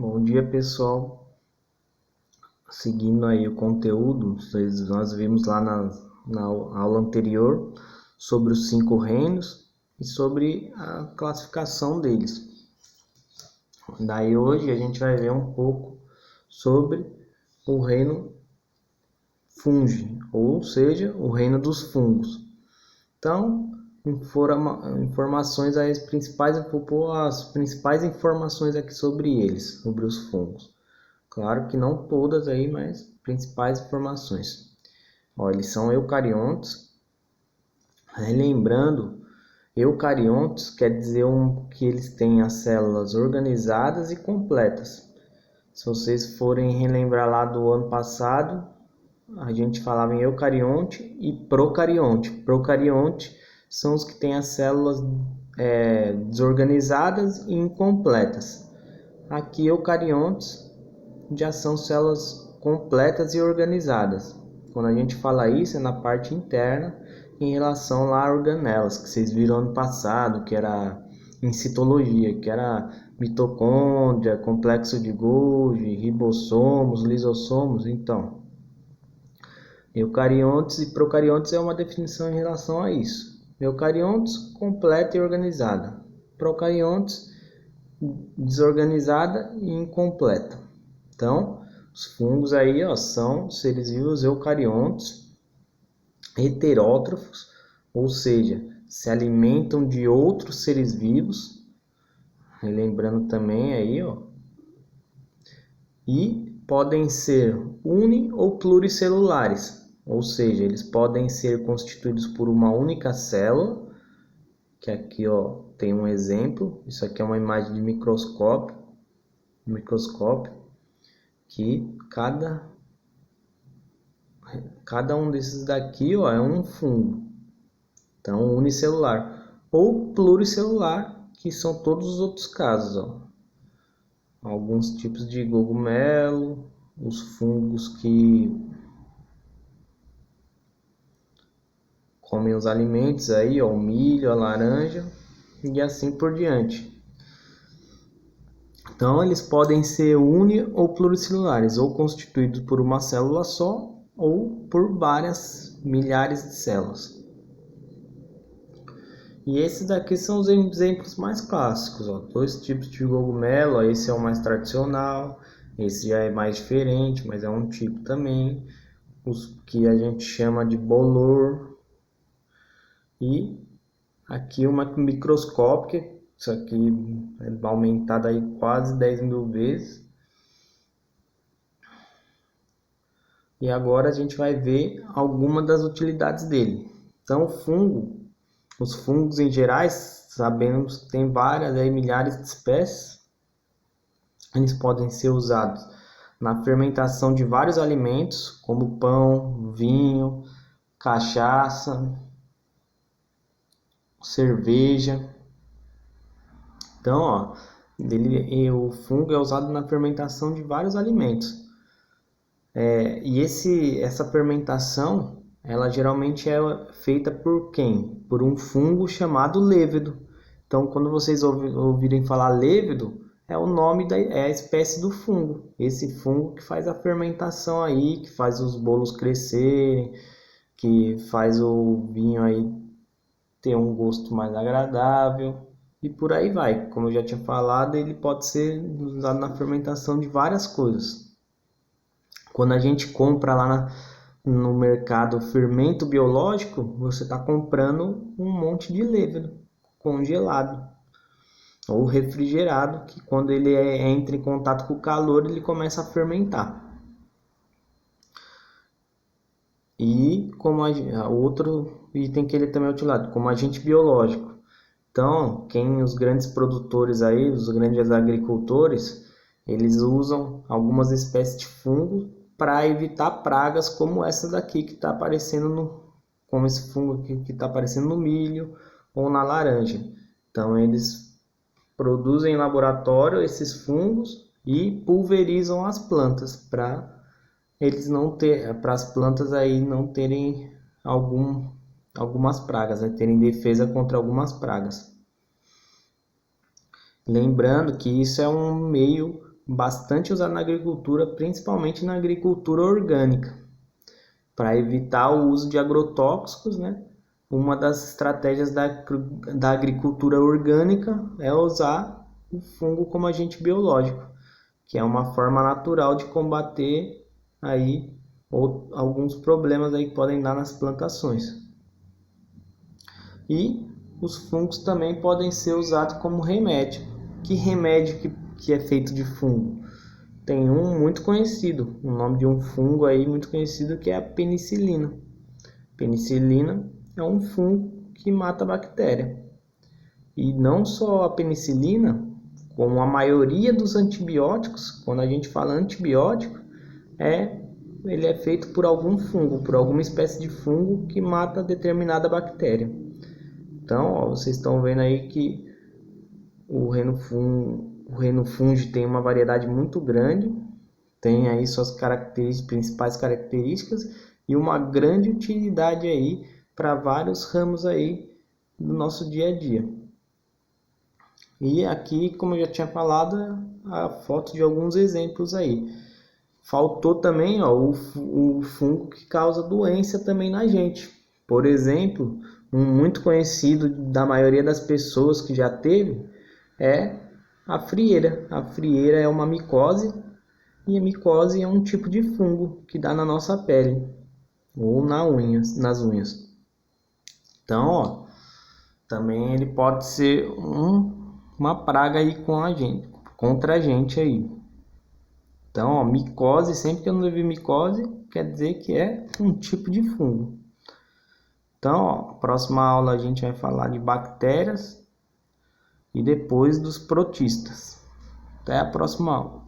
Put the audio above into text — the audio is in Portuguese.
Bom dia, pessoal. Seguindo aí o conteúdo, nós vimos lá na aula anterior sobre os 5 reinos e sobre a classificação deles. Daí hoje a gente vai ver um pouco sobre o reino fungi, ou seja, o reino dos fungos. Então, informações as principais informações aqui sobre eles, sobre os fungos. Claro que não todas aí, mas principais informações. Ó, eles são eucariontes. Relembrando, eucariontes quer dizer que eles têm as células organizadas e completas. Se vocês forem relembrar lá do ano passado, a gente falava em eucarionte e procarionte. Procarionte são os que têm as células desorganizadas e incompletas. Aqui, eucariontes já são células completas e organizadas. Quando a gente fala isso, é na parte interna, em relação lá a organelas, que vocês viram ano passado, que era em citologia, que era mitocôndria, complexo de Golgi, ribossomos, lisossomos. Então, eucariontes e procariontes é uma definição em relação a isso. Eucariontes, completa e organizada. Procariontes, desorganizada e incompleta. Então, os fungos aí, ó, são seres vivos eucariontes, heterótrofos, ou seja, se alimentam de outros seres vivos. Lembrando também aí, ó, e podem ser uni ou pluricelulares, ou seja, eles podem ser constituídos por uma única célula, que aqui, ó, tem um exemplo. Isso aqui é uma imagem de microscópio, que cada um desses daqui, ó, é um fungo. Então, unicelular ou pluricelular, que são todos os outros casos, ó. Alguns tipos de cogumelo, os fungos que comem os alimentos aí, ó, o milho, a laranja e assim por diante. Então, eles podem ser uni ou pluricelulares, ou constituídos por uma célula só, ou por várias milhares de células. E esses daqui são os exemplos mais clássicos, ó. 2 tipos de cogumelo, ó. Esse é o mais tradicional, esse já é mais diferente, mas é um tipo também. Os que a gente chama de bolor. E aqui uma microscópica, isso aqui é aumentado aí quase 10.000 vezes. E agora a gente vai ver algumas das utilidades dele. Então, os fungos em geral, sabemos que tem várias, aí, milhares de espécies. Eles podem ser usados na fermentação de vários alimentos, como pão, vinho, cachaça, cerveja. Então, ó, o fungo é usado na fermentação de vários alimentos. E essa fermentação, ela geralmente é feita por quem? Por um fungo chamado lévedo. Então, quando vocês ouvirem falar lévedo, é o nome é a espécie do fungo. Esse fungo que faz a fermentação aí, que faz os bolos crescerem, que faz o vinho aí ter um gosto mais agradável e por aí vai. Como eu já tinha falado, ele pode ser usado na fermentação de várias coisas. Quando a gente compra lá no mercado fermento biológico, você está comprando um monte de lévedo congelado ou refrigerado, que quando ele entra em contato com o calor, ele começa a fermentar. E como outro item que ele também é utilizado, como agente biológico. Então, os grandes produtores aí, os grandes agricultores, eles usam algumas espécies de fungo para evitar pragas como essa daqui que está aparecendo como esse fungo que está aparecendo no milho ou na laranja. Então, eles produzem em laboratório esses fungos e pulverizam as plantas para as plantas aí não terem algumas pragas, né? Terem defesa contra algumas pragas. Lembrando que isso é um meio bastante usado na agricultura, principalmente na agricultura orgânica, para evitar o uso de agrotóxicos, né? Uma das estratégias da agricultura orgânica é usar o fungo como agente biológico, que é uma forma natural de combater aí alguns problemas aí que podem dar nas plantações. E os fungos também podem ser usados como remédio. Que remédio que é feito de fungo? Tem um muito conhecido, o nome de um fungo aí muito conhecido, que é a penicilina. Penicilina é um fungo que mata a bactéria. E não só a penicilina, como a maioria dos antibióticos, quando a gente fala antibiótico, ele é feito por algum fungo, por alguma espécie de fungo que mata determinada bactéria. Então, ó, vocês estão vendo aí que o reino fungi tem uma variedade muito grande, tem aí suas principais características e uma grande utilidade aí para vários ramos aí do nosso dia a dia. E aqui, como eu já tinha falado, a foto de alguns exemplos aí. Faltou também, ó, o fungo que causa doença também na gente. Por exemplo, um muito conhecido da maioria das pessoas que já teve é a frieira. A frieira é uma micose, e a micose é um tipo de fungo que dá na nossa pele ou nas unhas. Então, ó, também ele pode ser uma praga aí contra a gente aí. Então, ó, micose, sempre que eu não vi micose, quer dizer que é um tipo de fungo. Então, ó, próxima aula a gente vai falar de bactérias e depois dos protistas. Até a próxima aula.